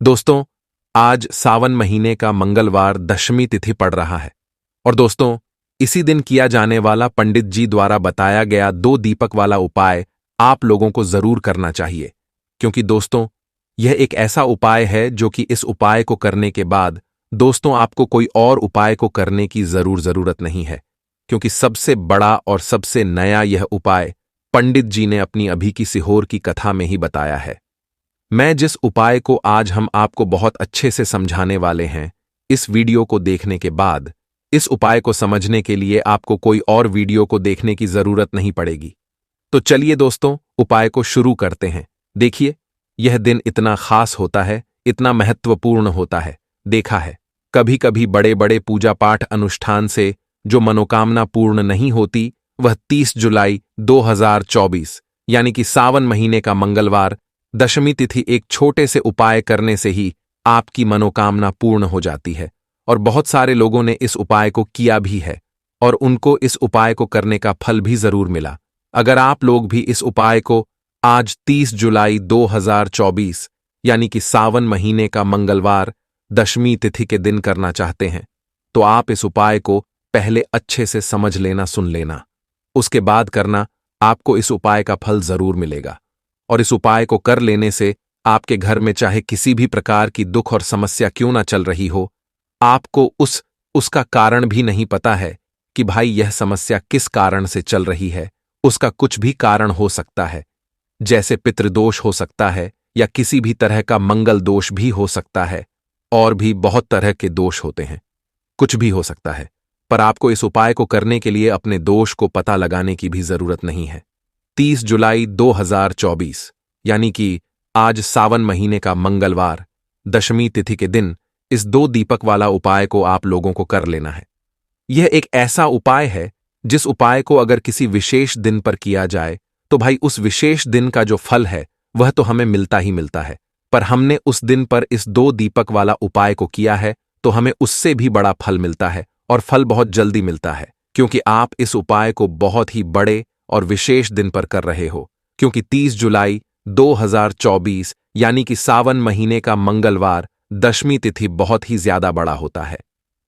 दोस्तों, आज सावन महीने का मंगलवार दशमी तिथि पड़ रहा है और दोस्तों, इसी दिन किया जाने वाला पंडित जी द्वारा बताया गया 2 दीपक वाला उपाय आप लोगों को जरूर करना चाहिए, क्योंकि दोस्तों, यह एक ऐसा उपाय है जो कि इस उपाय को करने के बाद दोस्तों आपको कोई और उपाय को करने की जरूरत नहीं है, क्योंकि सबसे बड़ा और सबसे नया यह उपाय पंडित जी ने अपनी अभी की सिहोर की कथा में ही बताया है। मैं जिस उपाय को आज हम आपको बहुत अच्छे से समझाने वाले हैं, इस वीडियो को देखने के बाद इस उपाय को समझने के लिए आपको कोई और वीडियो को देखने की जरूरत नहीं पड़ेगी। तो चलिए दोस्तों, उपाय को शुरू करते हैं। देखिए, यह दिन इतना खास होता है, इतना महत्वपूर्ण होता है। देखा है, कभी कभी बड़े बड़े पूजा पाठ अनुष्ठान से जो मनोकामना पूर्ण नहीं होती, वह 30 जुलाई 2024 यानी कि सावन महीने का मंगलवार दशमी तिथि एक छोटे से उपाय करने से ही आपकी मनोकामना पूर्ण हो जाती है। और बहुत सारे लोगों ने इस उपाय को किया भी है और उनको इस उपाय को करने का फल भी जरूर मिला। अगर आप लोग भी इस उपाय को आज 30 जुलाई 2024 यानी कि सावन महीने का मंगलवार दशमी तिथि के दिन करना चाहते हैं, तो आप इस उपाय को पहले अच्छे से समझ लेना, सुन लेना, उसके बाद करना। आपको इस उपाय का फल जरूर मिलेगा और इस उपाय को कर लेने से आपके घर में चाहे किसी भी प्रकार की दुख और समस्या क्यों ना चल रही हो, आपको उसका कारण भी नहीं पता है कि भाई यह समस्या किस कारण से चल रही है। उसका कुछ भी कारण हो सकता है, जैसे पितृदोष हो सकता है या किसी भी तरह का मंगल दोष भी हो सकता है, और भी बहुत तरह के दोष होते हैं, कुछ भी हो सकता है। पर आपको इस उपाय को करने के लिए अपने दोष को पता लगाने की भी जरूरत नहीं है। 30 जुलाई 2024 यानी कि आज सावन महीने का मंगलवार दशमी तिथि के दिन इस 2 दीपक वाला उपाय को आप लोगों को कर लेना है। यह एक ऐसा उपाय है जिस उपाय को अगर किसी विशेष दिन पर किया जाए तो भाई उस विशेष दिन का जो फल है वह तो हमें मिलता ही मिलता है, पर हमने उस दिन पर इस 2 दीपक वाला उपाय को किया है तो हमें उससे भी बड़ा फल मिलता है, और फल बहुत जल्दी मिलता है, क्योंकि आप इस उपाय को बहुत ही बड़े और विशेष दिन पर कर रहे हो, क्योंकि 30 जुलाई 2024 यानी कि सावन महीने का मंगलवार दशमी तिथि बहुत ही ज्यादा बड़ा होता है।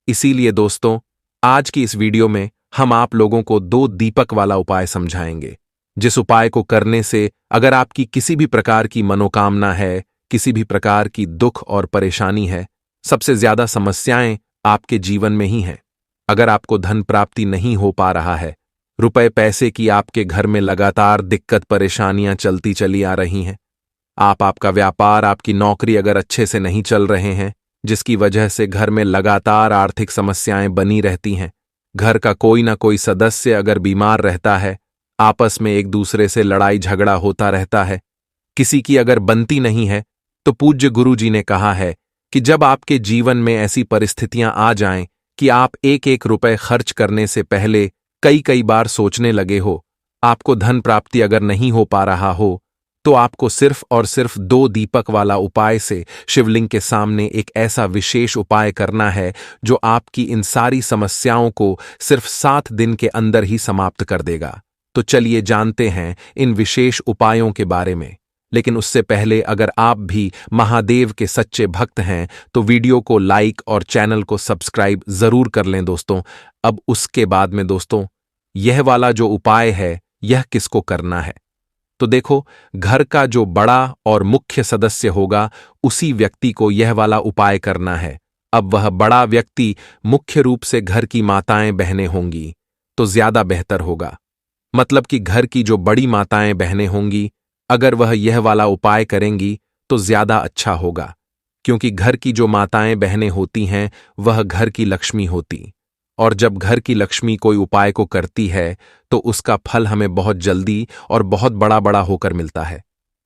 इसीलिए दोस्तों, आज की इस वीडियो में हम आप लोगों को 2 दीपक वाला उपाय समझाएंगे, जिस उपाय को करने से अगर आपकी किसी भी प्रकार की मनोकामना है, किसी भी प्रकार की दुख और परेशानी है, सबसे ज्यादा समस्याएं आपके जीवन में ही हैं। अगर आपको धन प्राप्ति नहीं हो पा रहा है, रुपए पैसे की आपके घर में लगातार दिक्कत परेशानियां चलती चली आ रही हैं, आपका व्यापार, आपकी नौकरी अगर अच्छे से नहीं चल रहे हैं, जिसकी वजह से घर में लगातार आर्थिक समस्याएं बनी रहती हैं, घर का कोई ना कोई सदस्य अगर बीमार रहता है, आपस में एक दूसरे से लड़ाई झगड़ा होता रहता है, किसी की अगर बनती नहीं है, तो पूज्य गुरु जी ने कहा है कि जब आपके जीवन में ऐसी परिस्थितियां आ जाएं कि आप एक एक रुपए खर्च करने से पहले कई बार सोचने लगे हो, आपको धन प्राप्ति अगर नहीं हो पा रहा हो, तो आपको सिर्फ और सिर्फ 2 दीपक वाला उपाय से शिवलिंग के सामने एक ऐसा विशेष उपाय करना है जो आपकी इन सारी समस्याओं को सिर्फ 7 दिन के अंदर ही समाप्त कर देगा। तो चलिए जानते हैं इन विशेष उपायों के बारे में। लेकिन उससे पहले अगर आप भी महादेव के सच्चे भक्त हैं तो वीडियो को लाइक और चैनल को सब्सक्राइब जरूर कर लें दोस्तों। अब उसके बाद में दोस्तों, यह वाला जो उपाय है यह किसको करना है, तो देखो, घर का जो बड़ा और मुख्य सदस्य होगा उसी व्यक्ति को यह वाला उपाय करना है। अब वह बड़ा व्यक्ति मुख्य रूप से घर की माताएं बहनें होंगी तो ज्यादा बेहतर होगा। मतलब कि घर की जो बड़ी माताएं बहनें होंगी, अगर वह यह वाला उपाय करेंगी तो ज्यादा अच्छा होगा, क्योंकि घर की जो माताएं बहनें होती हैं वह घर की लक्ष्मी होती, और जब घर की लक्ष्मी कोई उपाय को करती है तो उसका फल हमें बहुत जल्दी और बहुत बड़ा बड़ा होकर मिलता है।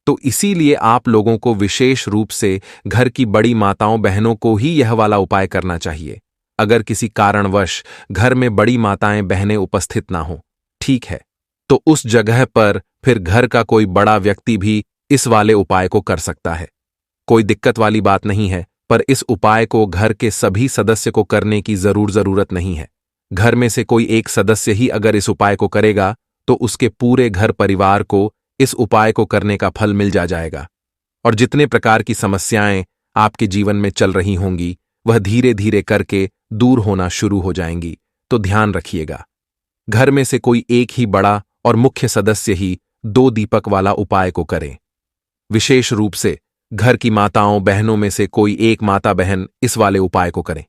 तो इसीलिए आप लोगों को विशेष रूप से घर की बड़ी माताओं बहनों को ही यह वाला उपाय करना चाहिए। अगर किसी कारणवश घर में बड़ी माताएं बहनें उपस्थित ना हो, ठीक है, तो उस जगह पर फिर घर का कोई बड़ा व्यक्ति भी इस वाले उपाय को कर सकता है। कोई दिक्कत वाली बात नहीं है, पर इस उपाय को घर के सभी सदस्य को करने की जरूरत नहीं है। घर में से कोई एक सदस्य ही अगर इस उपाय को करेगा तो उसके पूरे घर परिवार को इस उपाय को करने का फल मिल जाएगा। और जितने प्रकार की समस्याएं आपके जीवन में चल रही होंगी वह धीरे धीरे करके दूर होना शुरू हो जाएंगी। तो ध्यान रखिएगा, घर में से कोई एक ही बड़ा और मुख्य सदस्य ही 2 दीपक वाला उपाय को करें। विशेष रूप से घर की माताओं बहनों में से कोई एक माता बहन इस वाले उपाय को करें।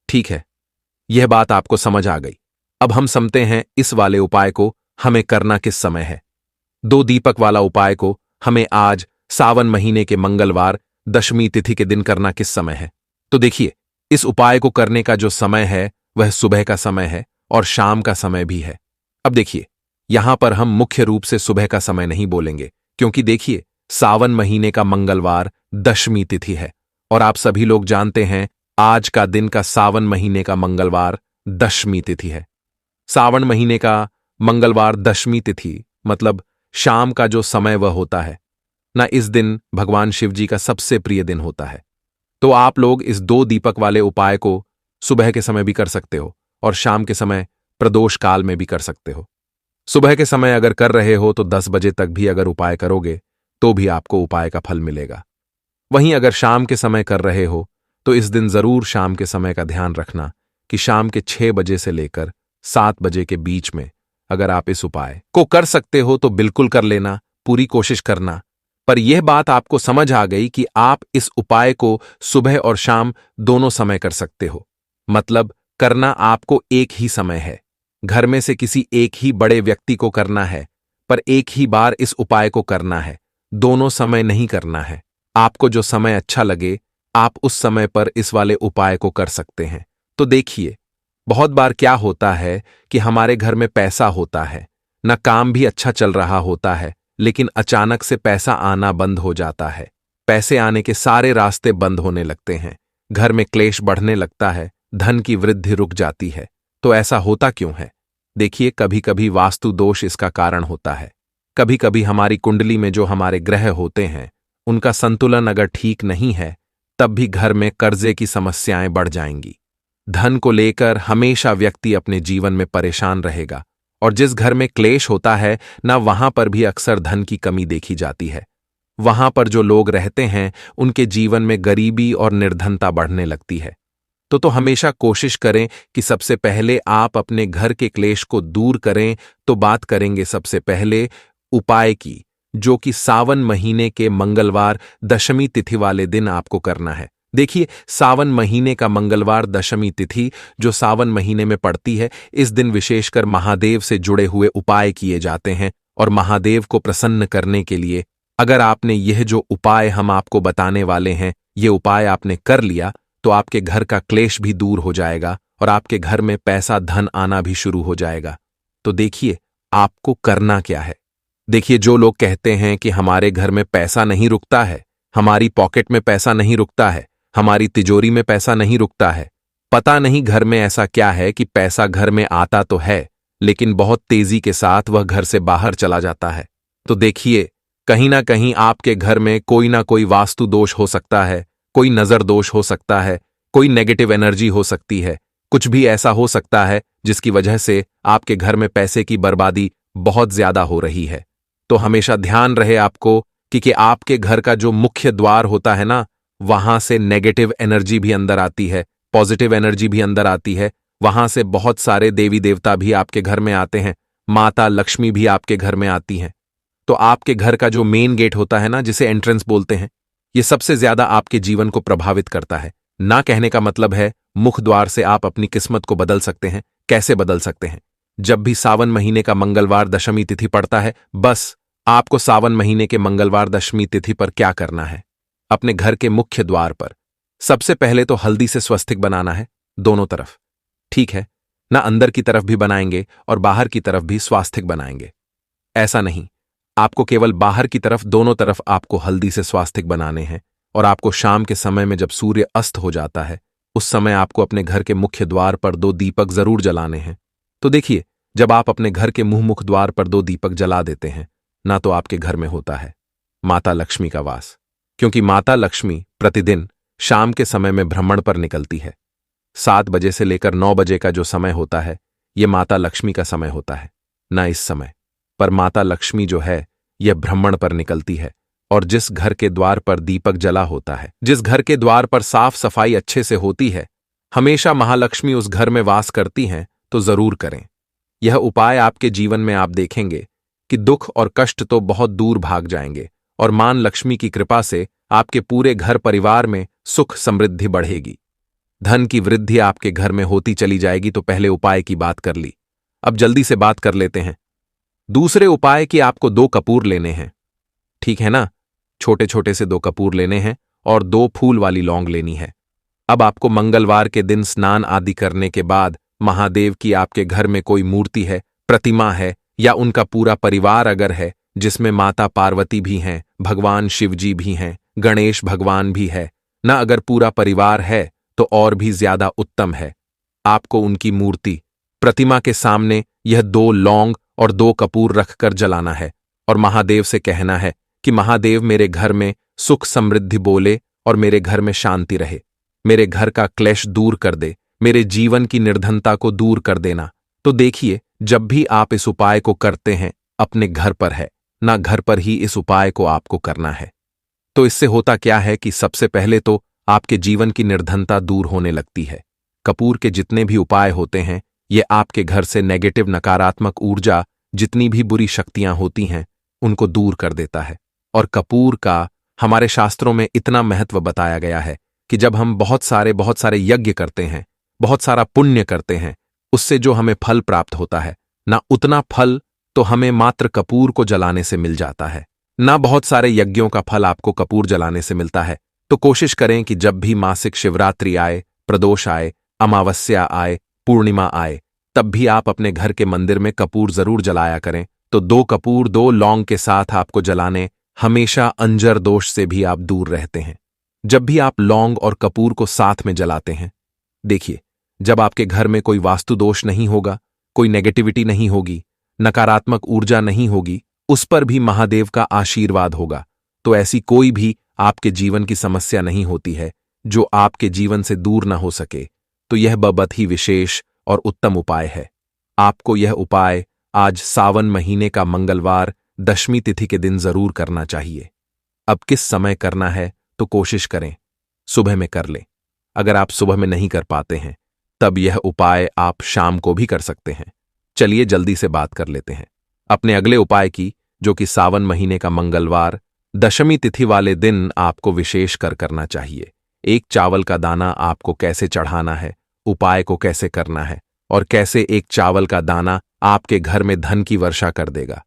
ठीक है, यह बात आपको समझ आ गई। अब हम समझते हैं इस वाले उपाय को हमें करना किस समय है। 2 दीपक वाला उपाय को हमें आज सावन महीने के मंगलवार दशमी तिथि के दिन करना किस समय है। तो देखिए, इस उपाय को करने का जो समय है वह सुबह का समय है और शाम का समय भी है। अब देखिए, यहां पर हम मुख्य रूप से सुबह का समय नहीं बोलेंगे, क्योंकि देखिए सावन महीने का मंगलवार दशमी तिथि है और आप सभी लोग जानते हैं आज का दिन का सावन महीने का मंगलवार दशमी तिथि है। सावन महीने का मंगलवार दशमी तिथि मतलब शाम का जो समय वह होता है ना, इस दिन भगवान शिव जी का सबसे प्रिय दिन होता है। तो आप लोग इस 2 दीपक वाले उपाय को सुबह के समय भी कर सकते हो और शाम के समय प्रदोष काल में भी कर सकते हो। सुबह के समय अगर कर रहे हो तो 10 बजे तक भी अगर उपाय करोगे तो भी आपको उपाय का फल मिलेगा। वहीं अगर शाम के समय कर रहे हो तो इस दिन जरूर शाम के समय का ध्यान रखना कि शाम के 6 बजे से लेकर 7 बजे के बीच में अगर आप इस उपाय को कर सकते हो तो बिल्कुल कर लेना, पूरी कोशिश करना। पर यह बात आपको समझ आ गई कि आप इस उपाय को सुबह और शाम दोनों समय कर सकते हो, मतलब करना आपको एक ही समय है। घर में से किसी एक ही बड़े व्यक्ति को करना है, पर एक ही बार इस उपाय को करना है, दोनों समय नहीं करना है। आपको जो समय अच्छा लगे आप उस समय पर इस वाले उपाय को कर सकते हैं। तो देखिए, बहुत बार क्या होता है कि हमारे घर में पैसा होता है ना, काम भी अच्छा चल रहा होता है, लेकिन अचानक से पैसा आना बंद हो जाता है। पैसे आने के सारे रास्ते बंद होने लगते हैं, घर में क्लेश बढ़ने लगता है, धन की वृद्धि रुक जाती है। तो ऐसा होता क्यों है? देखिए, कभी कभी वास्तु दोष इसका कारण होता है। कभी कभी हमारी कुंडली में जो हमारे ग्रह होते हैं उनका संतुलन अगर ठीक नहीं है तब भी घर में कर्जे की समस्याएं बढ़ जाएंगी। धन को लेकर हमेशा व्यक्ति अपने जीवन में परेशान रहेगा और जिस घर में क्लेश होता है ना, वहां पर भी अक्सर धन की कमी देखी जाती है। वहां पर जो लोग रहते हैं उनके जीवन में गरीबी और निर्धनता बढ़ने लगती है। तो हमेशा कोशिश करें कि सबसे पहले आप अपने घर के क्लेश को दूर करें। तो बात करेंगे सबसे पहले उपाय की, जो कि सावन महीने के मंगलवार दशमी तिथि वाले दिन आपको करना है। देखिए, सावन महीने का मंगलवार दशमी तिथि जो सावन महीने में पड़ती है, इस दिन विशेषकर महादेव से जुड़े हुए उपाय किए जाते हैं और महादेव को प्रसन्न करने के लिए अगर आपने यह जो उपाय हम आपको बताने वाले हैं ये उपाय आपने कर लिया तो आपके घर का क्लेश भी दूर हो जाएगा और आपके घर में पैसा धन आना भी शुरू हो जाएगा। तो देखिए, आपको करना क्या है। देखिए, जो लोग कहते हैं कि हमारे घर में पैसा नहीं रुकता है, हमारी पॉकेट में पैसा नहीं रुकता है, हमारी तिजोरी में पैसा नहीं रुकता है, पता नहीं घर में ऐसा क्या है कि पैसा घर में आता तो है लेकिन बहुत तेजी के साथ वह घर से बाहर चला जाता है। तो देखिए, कहीं ना कहीं आपके घर में कोई ना कोई वास्तु दोष हो सकता है, कोई नजर दोष हो सकता है, कोई नेगेटिव एनर्जी हो सकती है, कुछ भी ऐसा हो सकता है जिसकी वजह से आपके घर में पैसे की बर्बादी बहुत ज्यादा हो रही है। तो हमेशा ध्यान रहे आपको कि आपके घर का जो मुख्य द्वार होता है ना, वहां से नेगेटिव एनर्जी भी अंदर आती है, पॉजिटिव एनर्जी भी अंदर आती है। वहां से बहुत सारे देवी देवता भी आपके घर में आते हैं, माता लक्ष्मी भी आपके घर में आती हैं। तो आपके घर का जो मेन गेट होता है ना, जिसे एंट्रेंस बोलते हैं, ये सबसे ज्यादा आपके जीवन को प्रभावित करता है। ना कहने का मतलब है मुख द्वार से आप अपनी किस्मत को बदल सकते हैं। कैसे बदल सकते हैं? जब भी सावन महीने का मंगलवार दशमी तिथि पड़ता है, बस आपको सावन महीने के मंगलवार दशमी तिथि पर क्या करना है, अपने घर के मुख्य द्वार पर सबसे पहले तो हल्दी से स्वस्तिक बनाना है दोनों तरफ। ठीक है ना, अंदर की तरफ भी बनाएंगे और बाहर की तरफ भी स्वास्तिक बनाएंगे। ऐसा नहीं, आपको केवल बाहर की तरफ, दोनों तरफ आपको हल्दी से स्वास्तिक बनाने हैं। और आपको शाम के समय में जब सूर्य अस्त हो जाता है उस समय आपको अपने घर के मुख्य द्वार पर 2 दीपक जरूर जलाने हैं। तो देखिए, जब आप अपने घर के मुख द्वार पर 2 दीपक जला देते हैं ना, तो आपके घर में होता है माता लक्ष्मी का वास, क्योंकि माता लक्ष्मी प्रतिदिन शाम के समय में भ्रमण पर निकलती है। 7 बजे से लेकर 9 बजे का जो समय होता है यह माता लक्ष्मी का समय होता है ना। इस समय पर माता लक्ष्मी जो है यह भ्रमण पर निकलती है और जिस घर के द्वार पर दीपक जला होता है, जिस घर के द्वार पर साफ सफाई अच्छे से होती है, हमेशा महालक्ष्मी उस घर में वास करती हैं, तो जरूर करें। यह उपाय आपके जीवन में आप देखेंगे कि दुख और कष्ट तो बहुत दूर भाग जाएंगे और मां लक्ष्मी की कृपा से आपके पूरे घर परिवार में सुख समृद्धि बढ़ेगी। धन की वृद्धि आपके घर में होती चली जाएगी। तो पहले उपाय की बात कर ली, अब जल्दी से बात कर लेते हैं दूसरे उपाय की। आपको 2 कपूर लेने हैं, ठीक है ना? छोटे छोटे से 2 कपूर लेने हैं और 2 फूल वाली लौंग लेनी है। अब आपको मंगलवार के दिन स्नान आदि करने के बाद महादेव की, आपके घर में कोई मूर्ति है, प्रतिमा है, या उनका पूरा परिवार अगर है, जिसमें माता पार्वती भी हैं, भगवान शिवजी भी हैं, गणेश भगवान भी है ना, अगर पूरा परिवार है तो और भी ज्यादा उत्तम है। आपको उनकी मूर्ति, प्रतिमा के सामने यह 2 लौंग और 2 कपूर रखकर जलाना है और महादेव से कहना है कि महादेव मेरे घर में सुख समृद्धि बोले और मेरे घर में शांति रहे, मेरे घर का क्लेश दूर कर दे, मेरे जीवन की निर्धनता को दूर कर देना। तो देखिए, जब भी आप इस उपाय को करते हैं, अपने घर पर है ना, घर पर ही इस उपाय को आपको करना है। तो इससे होता क्या है कि सबसे पहले तो आपके जीवन की निर्धनता दूर होने लगती है। कपूर के जितने भी उपाय होते हैं, ये आपके घर से नेगेटिव नकारात्मक ऊर्जा, जितनी भी बुरी शक्तियां होती हैं, उनको दूर कर देता है। और कपूर का हमारे शास्त्रों में इतना महत्व बताया गया है कि जब हम बहुत सारे यज्ञ करते हैं, बहुत सारा पुण्य करते हैं, उससे जो हमें फल प्राप्त होता है ना, उतना फल तो हमें मात्र कपूर को जलाने से मिल जाता है ना। बहुत सारे यज्ञों का फल आपको कपूर जलाने से मिलता है। तो कोशिश करें कि जब भी मासिक शिवरात्रि आए, प्रदोष आए, अमावस्या आए, पूर्णिमा आए, तब भी आप अपने घर के मंदिर में कपूर जरूर जलाया करें। तो 2 कपूर 2 लौंग के साथ आपको जलाने, हमेशा अंजर दोष से भी आप दूर रहते हैं। जब भी आप लौंग और कपूर को साथ में जलाते हैं, देखिए, जब आपके घर में कोई वास्तु दोष नहीं होगा, कोई नेगेटिविटी नहीं होगी, नकारात्मक ऊर्जा नहीं होगी, उस पर भी महादेव का आशीर्वाद होगा। तो ऐसी कोई भी आपके जीवन की समस्या नहीं होती है जो आपके जीवन से दूर ना हो सके। तो यह बहुत ही विशेष और उत्तम उपाय है। आपको यह उपाय आज सावन महीने का मंगलवार दशमी तिथि के दिन जरूर करना चाहिए। अब किस समय करना है तो कोशिश करें सुबह में कर लें। अगर आप सुबह में नहीं कर पाते हैं, तब यह उपाय आप शाम को भी कर सकते हैं। चलिए जल्दी से बात कर लेते हैं अपने अगले उपाय की, जो कि सावन महीने का मंगलवार दशमी तिथि वाले दिन आपको विशेष कर करना चाहिए। 1 चावल का दाना आपको कैसे चढ़ाना है, उपाय को कैसे करना है और कैसे 1 चावल का दाना आपके घर में धन की वर्षा कर देगा।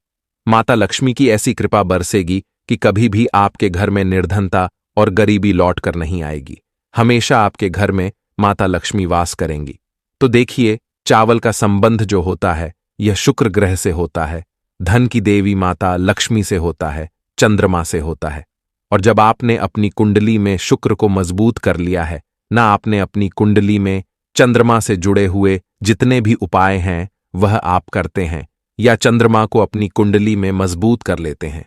माता लक्ष्मी की ऐसी कृपा बरसेगी कि कभी भी आपके घर में निर्धनता और गरीबी लौट कर नहीं आएगी। हमेशा आपके घर में माता लक्ष्मी वास करेंगी। तो देखिए, चावल का संबंध जो होता है, यह शुक्र ग्रह से होता है, धन की देवी माता लक्ष्मी से होता है, चंद्रमा से होता है। और जब आपने अपनी कुंडली में शुक्र को मजबूत कर लिया है ना, आपने अपनी कुंडली में चंद्रमा से जुड़े हुए जितने भी उपाय हैं वह आप करते हैं या चंद्रमा को अपनी कुंडली में मजबूत कर लेते हैं,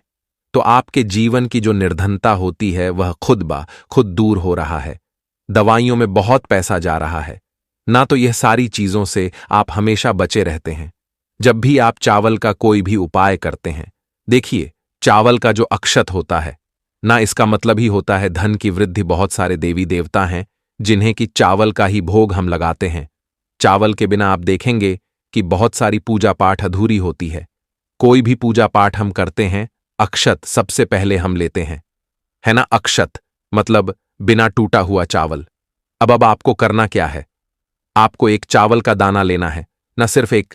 तो आपके जीवन की जो निर्धनता होती है वह खुद ब खुद दूर हो रहा है। दवाइयों में बहुत पैसा जा रहा है ना, तो यह सारी चीजों से आप हमेशा बचे रहते हैं। जब भी आप चावल का कोई भी उपाय करते हैं, देखिए, चावल का जो अक्षत होता है ना, इसका मतलब ही होता है धन की वृद्धि। बहुत सारे देवी देवता हैं जिन्हें कि चावल का ही भोग हम लगाते हैं। चावल के बिना आप देखेंगे कि बहुत सारी पूजा पाठ अधूरी होती है। कोई भी पूजा पाठ हम करते हैं, अक्षत सबसे पहले हम लेते हैं, है ना। अक्षत मतलब बिना टूटा हुआ चावल। अब आपको करना क्या है, आपको 1 चावल का दाना लेना है ना, सिर्फ एक,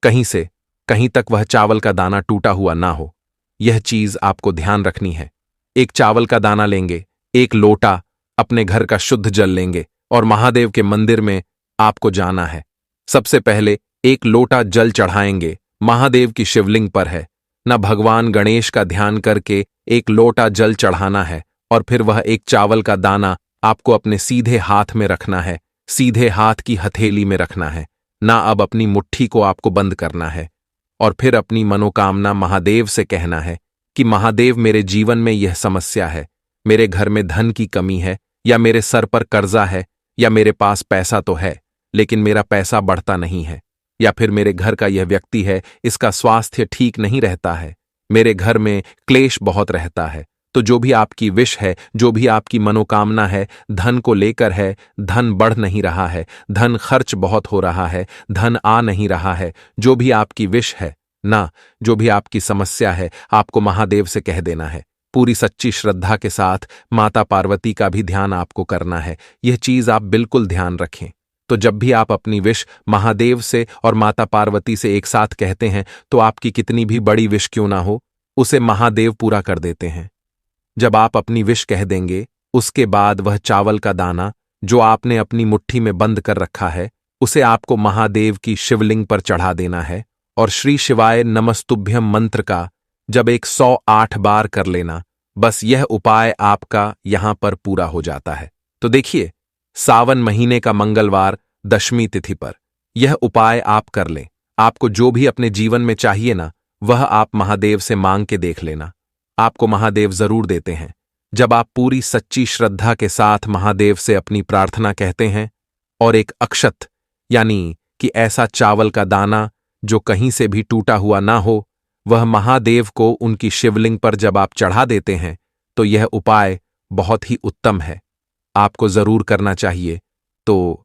कहीं से कहीं तक वह चावल का दाना टूटा हुआ ना हो, यह चीज आपको ध्यान रखनी है। 1 चावल का दाना लेंगे, 1 लोटा अपने घर का शुद्ध जल लेंगे और महादेव के मंदिर में आपको जाना है। सबसे पहले 1 लोटा जल चढ़ाएंगे, महादेव की शिवलिंग पर है ना, भगवान गणेश का ध्यान करके 1 लोटा जल चढ़ाना है और फिर वह 1 चावल का दाना आपको अपने सीधे हाथ में रखना है, सीधे हाथ की हथेली में रखना है ना। अब अपनी मुट्ठी को आपको बंद करना है और फिर अपनी मनोकामना महादेव से कहना है कि महादेव, मेरे जीवन में यह समस्या है, मेरे घर में धन की कमी है, या मेरे सर पर कर्जा है, या मेरे पास पैसा तो है लेकिन मेरा पैसा बढ़ता नहीं है, या फिर मेरे घर का यह व्यक्ति है, इसका स्वास्थ्य ठीक नहीं रहता है, मेरे घर में क्लेश बहुत रहता है। तो जो भी आपकी विश है, जो भी आपकी मनोकामना है, धन को लेकर है, धन बढ़ नहीं रहा है, धन खर्च बहुत हो रहा है, धन आ नहीं रहा है, जो भी आपकी विश है ना, जो भी आपकी समस्या है, आपको महादेव से कह देना है। पूरी सच्ची श्रद्धा के साथ माता पार्वती का भी ध्यान आपको करना है। यह चीज आप बिल्कुल ध्यान रखें। तो जब भी आप अपनी विश महादेव से और माता पार्वती से एक साथ कहते हैं, तो आपकी कितनी भी बड़ी विश क्यों ना हो, उसे महादेव पूरा कर देते हैं। जब आप अपनी विश कह देंगे, उसके बाद वह चावल का दाना जो आपने अपनी मुट्ठी में बंद कर रखा है, उसे आपको महादेव की शिवलिंग पर चढ़ा देना है और श्री शिवाय नमस्तुभ्यम मंत्र का जब 108 बार कर लेना। बस यह उपाय आपका यहां पर पूरा हो जाता है। तो देखिए, सावन महीने का मंगलवार दशमी तिथि पर यह उपाय आप कर लें। आपको जो भी अपने जीवन में चाहिए ना, वह आप महादेव से मांग के देख लेना। आपको महादेव जरूर देते हैं। जब आप पूरी सच्ची श्रद्धा के साथ महादेव से अपनी प्रार्थना कहते हैं और एक अक्षत यानी कि ऐसा चावल का दाना जो कहीं से भी टूटा हुआ ना हो, वह महादेव को उनकी शिवलिंग पर जब आप चढ़ा देते हैं, तो यह उपाय बहुत ही उत्तम है, आपको जरूर करना चाहिए। तो